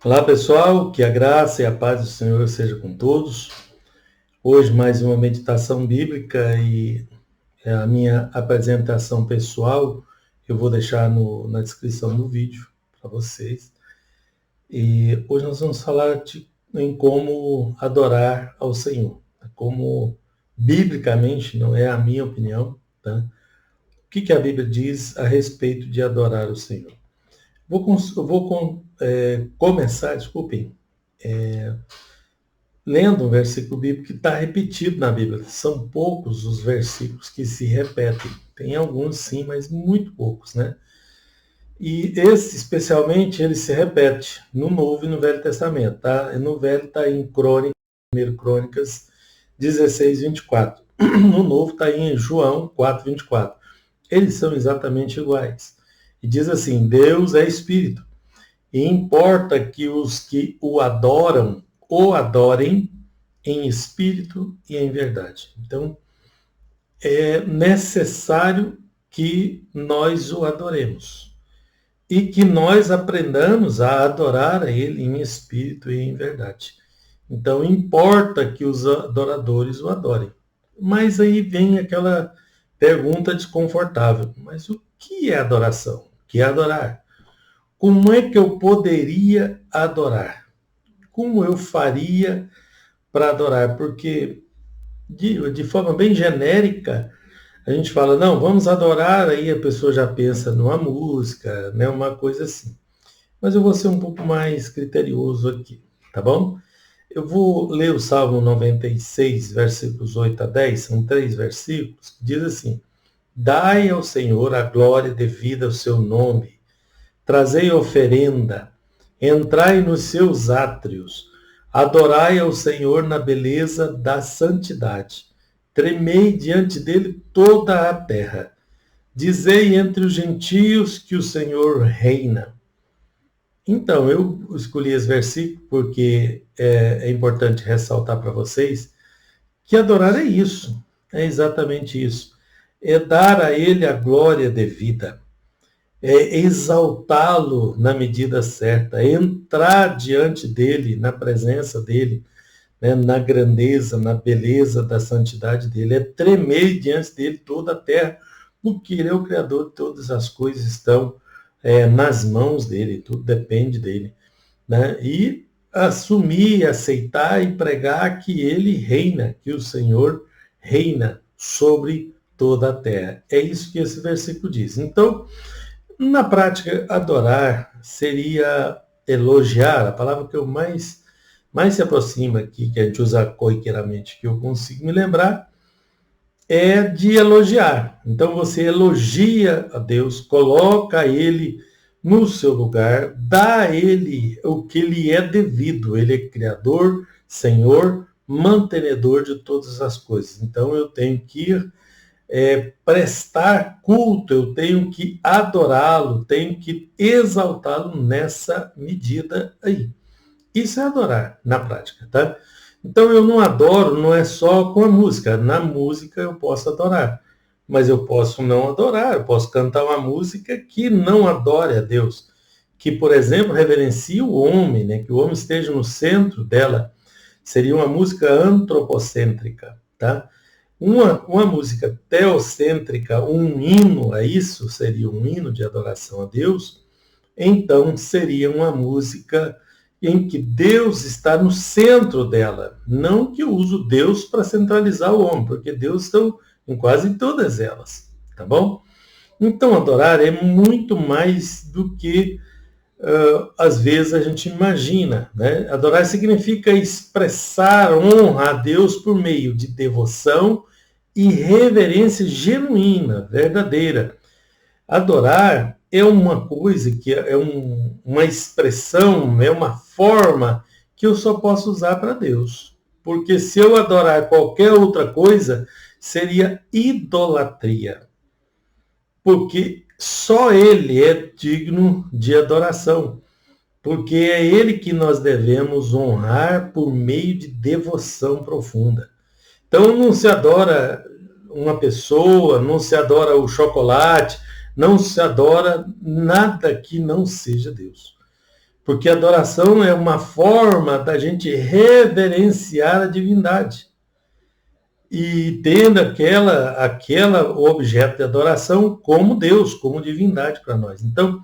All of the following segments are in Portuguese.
Olá pessoal, que a graça e a paz do Senhor seja com todos. Hoje mais uma meditação bíblica e a minha apresentação pessoal eu vou deixar na descrição do vídeo para vocês. E hoje nós vamos falar em como adorar ao Senhor, como biblicamente, não é a minha opinião, tá? O que a Bíblia diz a respeito de adorar o Senhor? Começar, desculpem, lendo um versículo bíblico que está repetido na Bíblia. São poucos os versículos que se repetem. Tem alguns sim, mas muito poucos, né? E esse, especialmente, ele se repete no Novo e no Velho Testamento, tá? No Velho está em Crônicas, 1 Crônicas 16, 24. No Novo está em João 4, 24. Eles são exatamente iguais. E diz assim, Deus é Espírito. E importa que os que o adoram, o adorem em espírito e em verdade. Então, é necessário que nós o adoremos e que nós aprendamos a adorar a Ele em espírito e em verdade. Então, importa que os adoradores o adorem. Mas aí vem aquela pergunta desconfortável. Mas o que é adoração? O que é adorar? Como é que eu poderia adorar? Como eu faria para adorar? Porque, de forma bem genérica, a gente fala, não, vamos adorar, aí a pessoa já pensa numa música, né, uma coisa assim. Mas eu vou ser um pouco mais criterioso aqui, tá bom? Eu vou ler o Salmo 96, versículos 8 a 10, são 3 versículos, que diz assim, dai ao Senhor a glória devida ao seu nome, trazei oferenda, entrai nos seus átrios, adorai ao Senhor na beleza da santidade. Tremei diante dele toda a terra. Dizei entre os gentios que o Senhor reina. Então, eu escolhi esse versículo porque é importante ressaltar para vocês que adorar é isso, é exatamente isso. É dar a ele a glória devida. É exaltá-lo na medida certa, é entrar diante dele, na presença dele, né, na grandeza, na beleza da santidade dele, é tremer diante dele toda a terra, porque ele é o Criador de todas as coisas, estão nas mãos dele, tudo depende dele. Né? E assumir, aceitar e pregar que ele reina, que o Senhor reina sobre toda a terra. É isso que esse versículo diz. Então, na prática, adorar seria elogiar, a palavra que eu mais se aproxima aqui, que a gente usa corriqueiramente, que eu consigo me lembrar, é de elogiar. Então você elogia a Deus, coloca ele no seu lugar, dá a ele o que lhe é devido. Ele é Criador, Senhor, mantenedor de todas as coisas. Então eu tenho que prestar culto, eu tenho que adorá-lo, tenho que exaltá-lo nessa medida aí. Isso é adorar na prática, tá? Então eu não adoro, não é só com a música. Na música eu posso adorar, mas eu posso não adorar, eu posso cantar uma música que não adore a Deus, que, por exemplo, reverencie o homem, né? Que o homem esteja no centro dela. Seria uma música antropocêntrica, tá? Uma música teocêntrica, um hino a isso, seria um hino de adoração a Deus, então seria uma música em que Deus está no centro dela, não que eu uso Deus para centralizar o homem, porque Deus está em quase todas elas, tá bom? Então adorar é muito mais do que às vezes a gente imagina, né? Adorar significa expressar honra a Deus por meio de devoção e reverência genuína, verdadeira. Adorar é uma coisa que é uma expressão, é uma forma que eu só posso usar para Deus. Porque se eu adorar qualquer outra coisa, seria idolatria. Porque só Ele é digno de adoração. Porque é Ele que nós devemos honrar por meio de devoção profunda. Então não se adora uma pessoa, não se adora o chocolate, não se adora nada que não seja Deus. Porque a adoração é uma forma da gente reverenciar a divindade. E tendo aquela objeto de adoração como Deus, como divindade para nós. Então,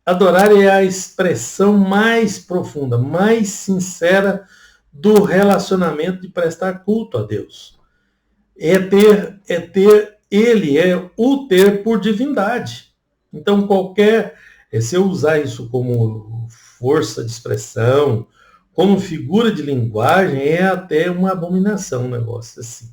adorar é a expressão mais profunda, mais sincera do relacionamento de prestar culto a Deus. É ter ele, é o ter por divindade. Então, se eu usar isso como força de expressão, como figura de linguagem, é até uma abominação, um negócio assim.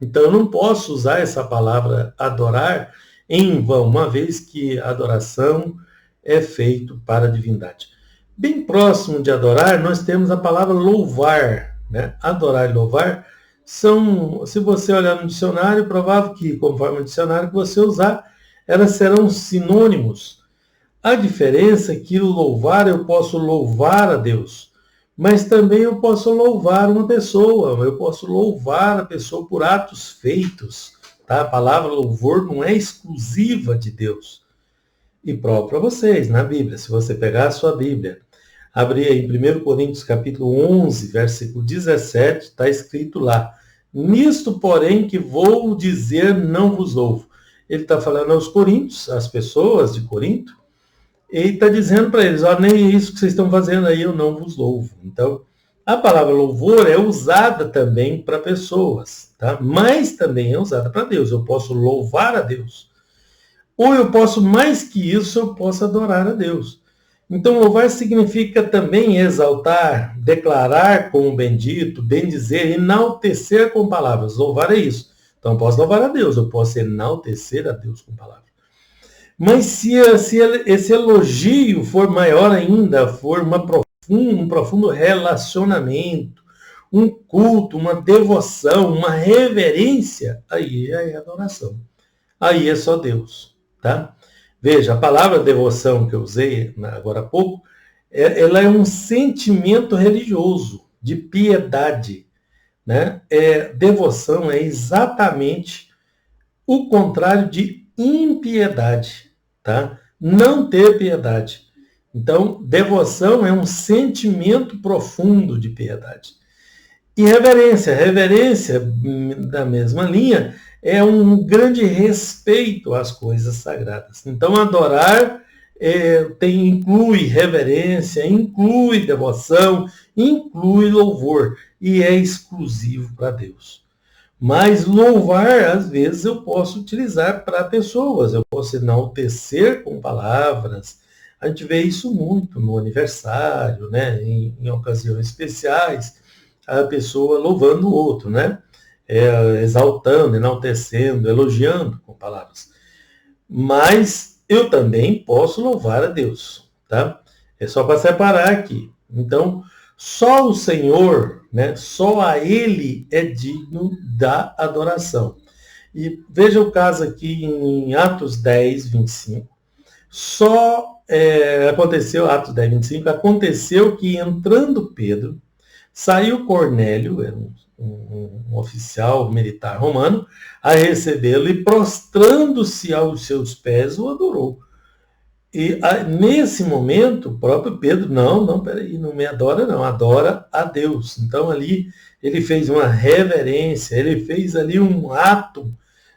Então, eu não posso usar essa palavra adorar em vão, uma vez que a adoração é feito para a divindade. Bem próximo de adorar, nós temos a palavra louvar, né? Adorar e louvar são, se você olhar no dicionário, provável que, conforme o dicionário que você usar, elas serão sinônimos. A diferença é que o louvar, eu posso louvar a Deus, mas também eu posso louvar uma pessoa, eu posso louvar a pessoa por atos feitos. Tá? A palavra louvor não é exclusiva de Deus. E próprio para vocês, na Bíblia. Se você pegar a sua Bíblia, abrir em 1 Coríntios capítulo 11, versículo 17, está escrito lá: nisto, porém, que vou dizer, não vos louvo. Ele está falando aos coríntios, às pessoas de Corinto, e está dizendo para eles, nem isso que vocês estão fazendo aí, eu não vos louvo. Então, a palavra louvor é usada também para pessoas, tá? Mas também é usada para Deus. Eu posso louvar a Deus. Ou eu posso, mais que isso, eu posso adorar a Deus. Então, louvar significa também exaltar, declarar como bendito, bendizer, enaltecer com palavras. Louvar é isso. Então, eu posso louvar a Deus, eu posso enaltecer a Deus com palavras. Mas se esse elogio for maior ainda, for um profundo relacionamento, um culto, uma devoção, uma reverência, aí é adoração. Aí é só Deus, tá? Veja, a palavra devoção que eu usei agora há pouco, ela é um sentimento religioso, de piedade, né? Devoção é exatamente o contrário de impiedade, tá? Não ter piedade. Então, devoção é um sentimento profundo de piedade. E reverência, da mesma linha, é um grande respeito às coisas sagradas. Então, adorar inclui reverência, inclui devoção, inclui louvor, e é exclusivo para Deus. Mas louvar, às vezes, eu posso utilizar para pessoas, eu posso enaltecer com palavras. A gente vê isso muito no aniversário, né? Em ocasiões especiais, a pessoa louvando o outro, né? Exaltando, enaltecendo, elogiando com palavras. Mas eu também posso louvar a Deus, tá? É só para separar aqui. Então, só o Senhor, né? Só a Ele é digno da adoração. E veja o caso aqui em Atos 10, 25. Atos 10, 25, aconteceu que entrando Pedro, saiu Cornélio, era um oficial militar romano, a recebê-lo e, prostrando-se aos seus pés, o adorou. E nesse momento, o próprio Pedro, peraí, não me adora não, adora a Deus. Então ali ele fez uma reverência, ele fez ali um ato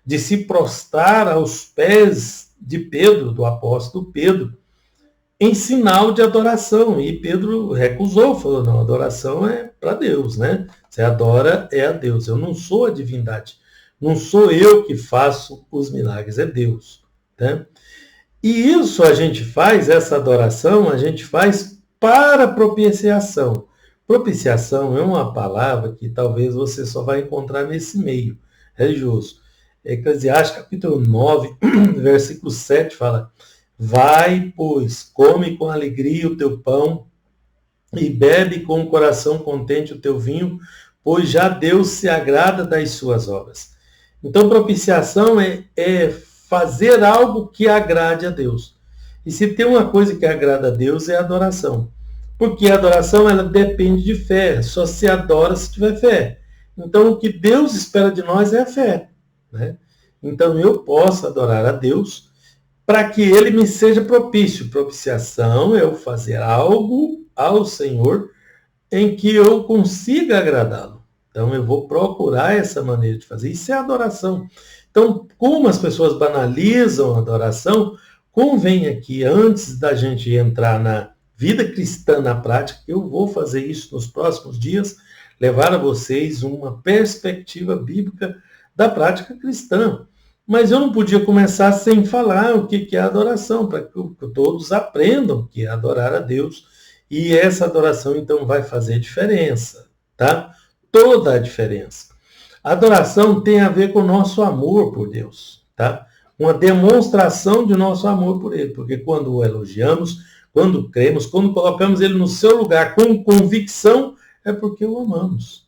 de se prostrar aos pés de Pedro, do apóstolo Pedro, em sinal de adoração. E Pedro recusou, falou, não, adoração é para Deus, né? Você adora é a Deus. Eu não sou a divindade. Não sou eu que faço os milagres, é Deus. Né? E isso a gente faz, essa adoração, a gente faz para propiciação. Propiciação é uma palavra que talvez você só vai encontrar nesse meio religioso. Eclesiastes capítulo 9, versículo 7 fala: vai, pois, come com alegria o teu pão e bebe com o coração contente o teu vinho, pois já Deus se agrada das suas obras. Então, propiciação é fazer algo que agrade a Deus. E se tem uma coisa que agrada a Deus é a adoração. Porque a adoração ela depende de fé, só se adora se tiver fé. Então, o que Deus espera de nós é a fé. Né? Então, eu posso adorar a Deus para que ele me seja propício. Propiciação é eu fazer algo ao Senhor em que eu consiga agradá-lo. Então eu vou procurar essa maneira de fazer. Isso é adoração. Então, como as pessoas banalizam a adoração, convém aqui, antes da gente entrar na vida cristã na prática, eu vou fazer isso nos próximos dias, levar a vocês uma perspectiva bíblica da prática cristã. Mas eu não podia começar sem falar o que é adoração, para que todos aprendam o que é adorar a Deus. E essa adoração, então, vai fazer diferença, tá? Toda a diferença. A adoração tem a ver com o nosso amor por Deus, tá? Uma demonstração de nosso amor por Ele, porque quando o elogiamos, quando cremos, quando colocamos Ele no seu lugar com convicção, é porque o amamos.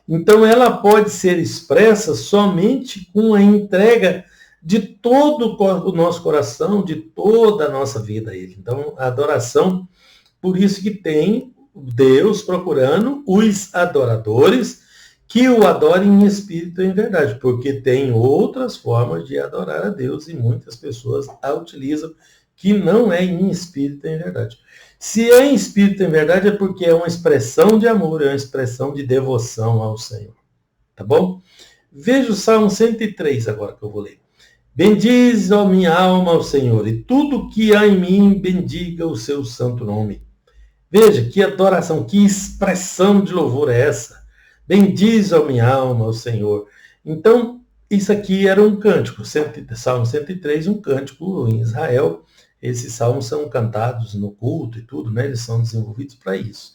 Então, ela pode ser expressa somente com a entrega de todo o nosso coração, de toda a nossa vida a Ele. Então, a adoração, por isso que tem Deus procurando os adoradores que o adorem em espírito e em verdade, porque tem outras formas de adorar a Deus e muitas pessoas a utilizam que não é em espírito e em verdade. Se é em espírito e em verdade é porque é uma expressão de amor, é uma expressão de devoção ao Senhor. Tá bom? Veja o Salmo 103 agora que eu vou ler. Bendize, ó minha alma, ao Senhor, e tudo que há em mim, bendiga o seu santo nome. Veja que adoração, que expressão de louvor é essa? Bendize, ó minha alma, ao Senhor. Então, isso aqui era um cântico, Salmo 103, um cântico em Israel. Esses salmos são cantados no culto e tudo, né? Eles são desenvolvidos para isso.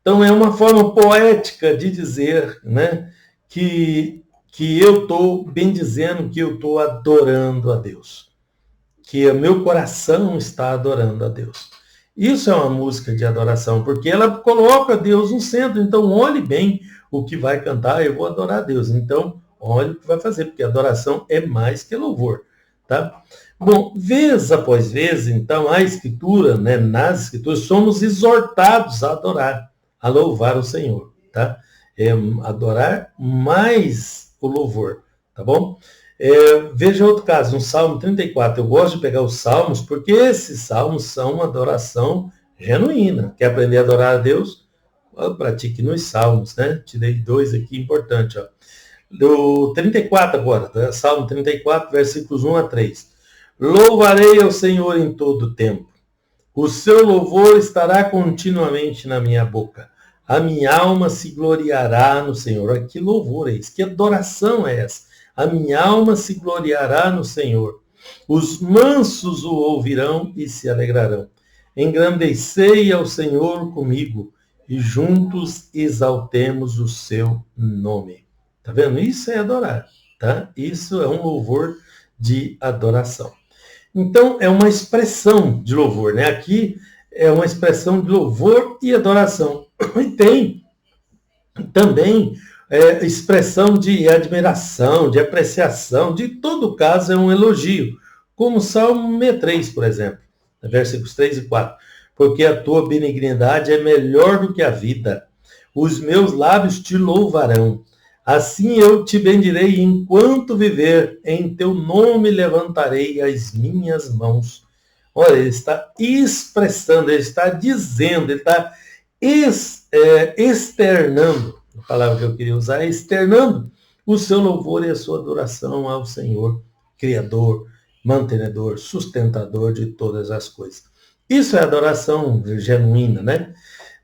Então, é uma forma poética de dizer, né, que eu estou bendizendo, que eu estou adorando a Deus. Que o meu coração está adorando a Deus. Isso é uma música de adoração, porque ela coloca Deus no centro. Então, olhe bem o que vai cantar, eu vou adorar a Deus. Então, olhe o que vai fazer, porque adoração é mais que louvor. Tá? Bom, vez após vez, então, a Escritura, né, nas Escrituras, somos exortados a adorar, a louvar o Senhor. Tá? Adorar mais o louvor. Tá bom? Veja outro caso, no Salmo 34. Eu gosto de pegar os salmos, porque esses salmos são uma adoração genuína. Quer aprender a adorar a Deus? Pratique nos salmos, né? Tirei 2 aqui importantes. Ó. Do 34 agora, Salmo 34, versículos 1 a 3. Louvarei ao Senhor em todo o tempo. O seu louvor estará continuamente na minha boca. A minha alma se gloriará no Senhor. Olha, que louvor é esse? Que adoração é essa? A minha alma se gloriará no Senhor. Os mansos o ouvirão e se alegrarão. Engrandecei ao Senhor comigo e juntos exaltemos o seu nome. Tá vendo? Isso é adorar, tá? Isso é um louvor de adoração. Então, é uma expressão de louvor, né? Aqui é uma expressão de louvor e adoração. E tem também expressão de admiração, de apreciação, de todo caso é um elogio, como o Salmo 63, por exemplo, versículos 3 e 4. Porque a tua benignidade é melhor do que a vida, os meus lábios te louvarão. Assim eu te bendirei enquanto viver, em teu nome levantarei as minhas mãos. Olha, ele está expressando, ele está dizendo, ele está externando, a palavra que eu queria usar é externando o seu louvor e a sua adoração ao Senhor, Criador, mantenedor, sustentador de todas as coisas. Isso é adoração genuína, né?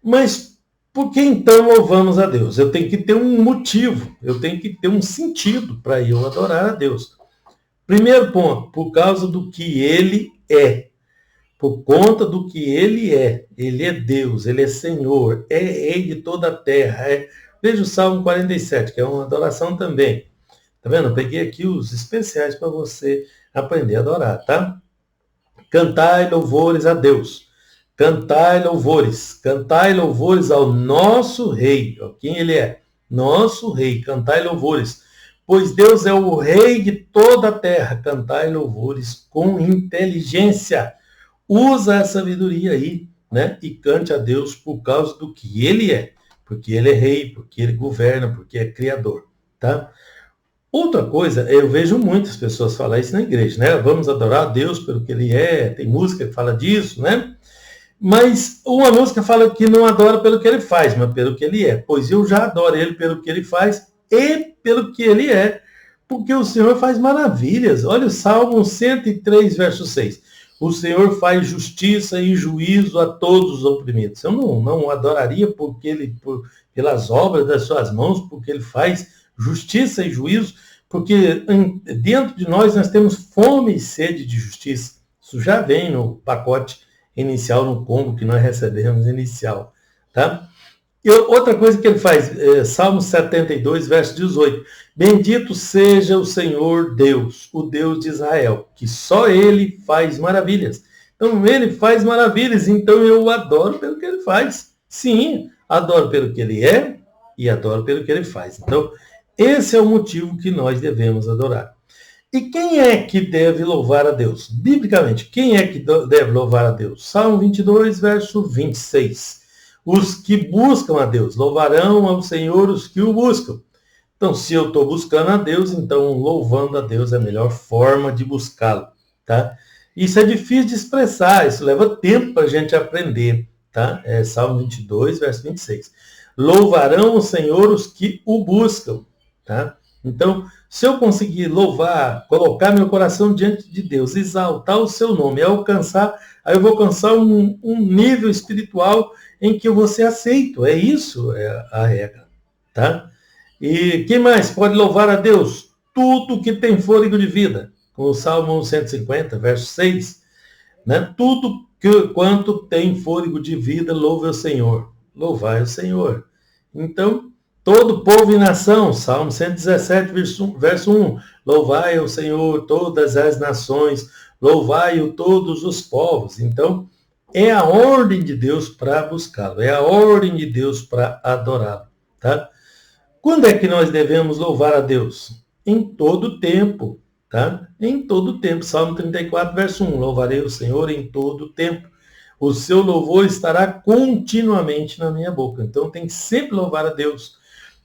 Mas por que então louvamos a Deus? Eu tenho que ter um motivo, eu tenho que ter um sentido para eu adorar a Deus. Primeiro ponto, por causa do que Ele é. Por conta do que Ele é. Ele é Deus, Ele é Senhor, é Rei de toda a terra. Veja o Salmo 47, que é uma adoração também. Tá vendo? Eu peguei aqui os especiais para você aprender a adorar, tá? Cantai louvores a Deus. Cantai louvores ao nosso Rei. Quem Ele é? Nosso Rei. Cantai louvores. Pois Deus é o Rei de toda a terra. Cantai louvores com inteligência. Usa a sabedoria aí, né? E cante a Deus por causa do que Ele é. Porque Ele é Rei, porque Ele governa, porque é Criador, tá? Outra coisa, eu vejo muitas pessoas falar isso na igreja, né? Vamos adorar a Deus pelo que Ele é, tem música que fala disso, né? Mas uma música fala que não adora pelo que Ele faz, mas pelo que Ele é. Pois eu já adoro Ele pelo que Ele faz e pelo que Ele é, porque o Senhor faz maravilhas. Olha o Salmo 103, verso 6. O Senhor faz justiça e juízo a todos os oprimidos. Eu não adoraria pelas obras das suas mãos, porque Ele faz justiça e juízo, porque dentro de nós temos fome e sede de justiça. Isso já vem no pacote inicial, no combo que nós recebemos inicial. Tá? E outra coisa que ele faz, Salmo 72, verso 18. Bendito seja o Senhor Deus, o Deus de Israel, que só Ele faz maravilhas. Então, Ele faz maravilhas, então eu o adoro pelo que Ele faz. Sim, adoro pelo que Ele é e adoro pelo que Ele faz. Então, esse é o motivo que nós devemos adorar. E quem é que deve louvar a Deus? Biblicamente, quem é que deve louvar a Deus? Salmo 22, verso 26. Os que buscam a Deus louvarão ao Senhor os que o buscam. Então, se eu estou buscando a Deus, então louvando a Deus é a melhor forma de buscá-lo, tá? Isso é difícil de expressar, isso leva tempo para a gente aprender, tá? É Salmo 22, verso 26. Louvarão o Senhor os que o buscam, tá? Então, se eu conseguir louvar, colocar meu coração diante de Deus, exaltar o seu nome, aí eu vou alcançar um nível espiritual em que eu vou ser aceito. É isso, é a regra, tá? E quem mais pode louvar a Deus? Tudo que tem fôlego de vida. Com o Salmo 150, verso 6. Né? Quanto tem fôlego de vida, louve o Senhor. Louvai o Senhor. Então, todo povo e nação, Salmo 117, verso 1. Louvai o Senhor todas as nações, louvai-o todos os povos. Então, é a ordem de Deus para buscá-lo, é a ordem de Deus para adorá-lo, tá? Quando é que nós devemos louvar a Deus? Em todo tempo, tá? Em todo tempo. Salmo 34, verso 1. Louvarei o Senhor em todo tempo. O seu louvor estará continuamente na minha boca. Então tem que sempre louvar a Deus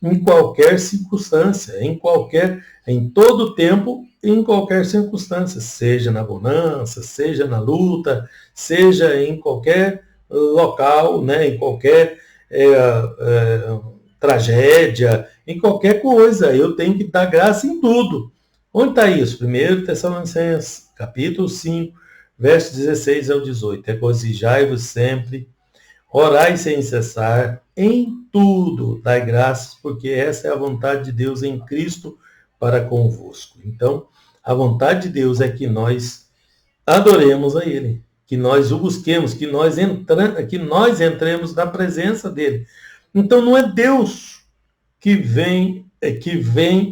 em qualquer circunstância, em todo tempo, em qualquer circunstância, seja na bonança, seja na luta, seja em qualquer local, né? Em qualquer tragédia, em qualquer coisa. Eu tenho que dar graça em tudo. Onde está isso? 1 Tessalonicenses, capítulo 5, versos 16 ao 18. Regozijai-vos sempre, orai sem cessar, em tudo dai graças, porque essa é a vontade de Deus em Cristo para convosco. Então, a vontade de Deus é que nós adoremos a Ele, que nós o busquemos, que nós entremos na presença dEle. Então, não é Deus que vem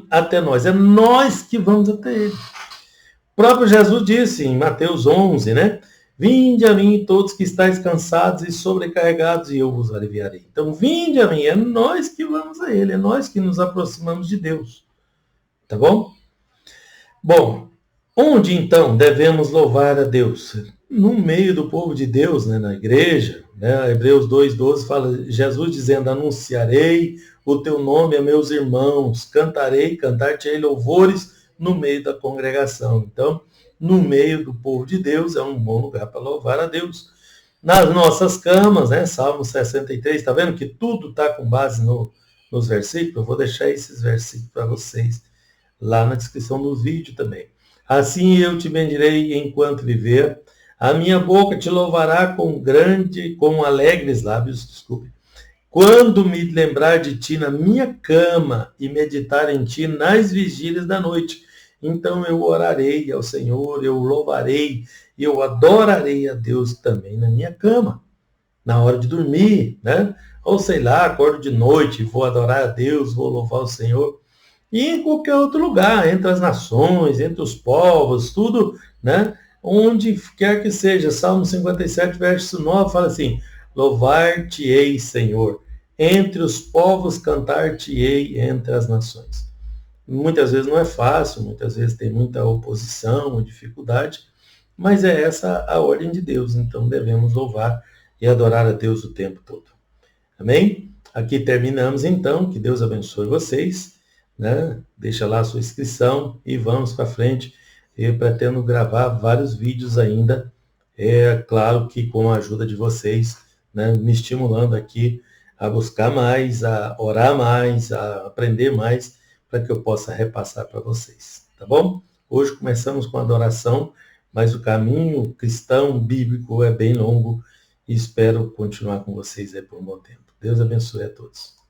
até nós, é nós que vamos até Ele. O próprio Jesus disse em Mateus 11, né? Vinde a mim todos que estáis cansados e sobrecarregados, e eu vos aliviarei. Então, vinde a mim, é nós que vamos a Ele, é nós que nos aproximamos de Deus. Tá bom? Bom, onde então devemos louvar a Deus? No meio do povo de Deus, né, na igreja, né? Hebreus 2,12 fala, Jesus dizendo, anunciarei o teu nome a meus irmãos, cantar-te-ei louvores no meio da congregação. Então, no meio do povo de Deus, é um bom lugar para louvar a Deus. Nas nossas camas, né, Salmo 63, está vendo que tudo está com base nos versículos? Eu vou deixar esses versículos para vocês lá na descrição do vídeo também. Assim eu te bendirei enquanto viver, a minha boca te louvará com alegres lábios, quando me lembrar de ti na minha cama e meditar em ti nas vigílias da noite. Então eu orarei ao Senhor, eu louvarei, eu adorarei a Deus também na minha cama, na hora de dormir, né? Ou sei lá, acordo de noite, vou adorar a Deus, vou louvar o Senhor. E em qualquer outro lugar, entre as nações, entre os povos, tudo, né? Onde quer que seja. Salmo 57, verso 9, fala assim, louvar-te-ei, Senhor, entre os povos cantar-te-ei entre as nações. Muitas vezes não é fácil, muitas vezes tem muita oposição, dificuldade, mas é essa a ordem de Deus, então devemos louvar e adorar a Deus o tempo todo. Amém? Aqui terminamos então, que Deus abençoe vocês. né? Deixa lá a sua inscrição e vamos para frente. Eu pretendo gravar vários vídeos ainda, é claro que com a ajuda de vocês, né? Me estimulando aqui a buscar mais, a orar mais, a aprender mais, para que eu possa repassar para vocês, tá bom? Hoje começamos com adoração, mas o caminho cristão, bíblico, é bem longo e espero continuar com vocês aí por um bom tempo. Deus abençoe a todos.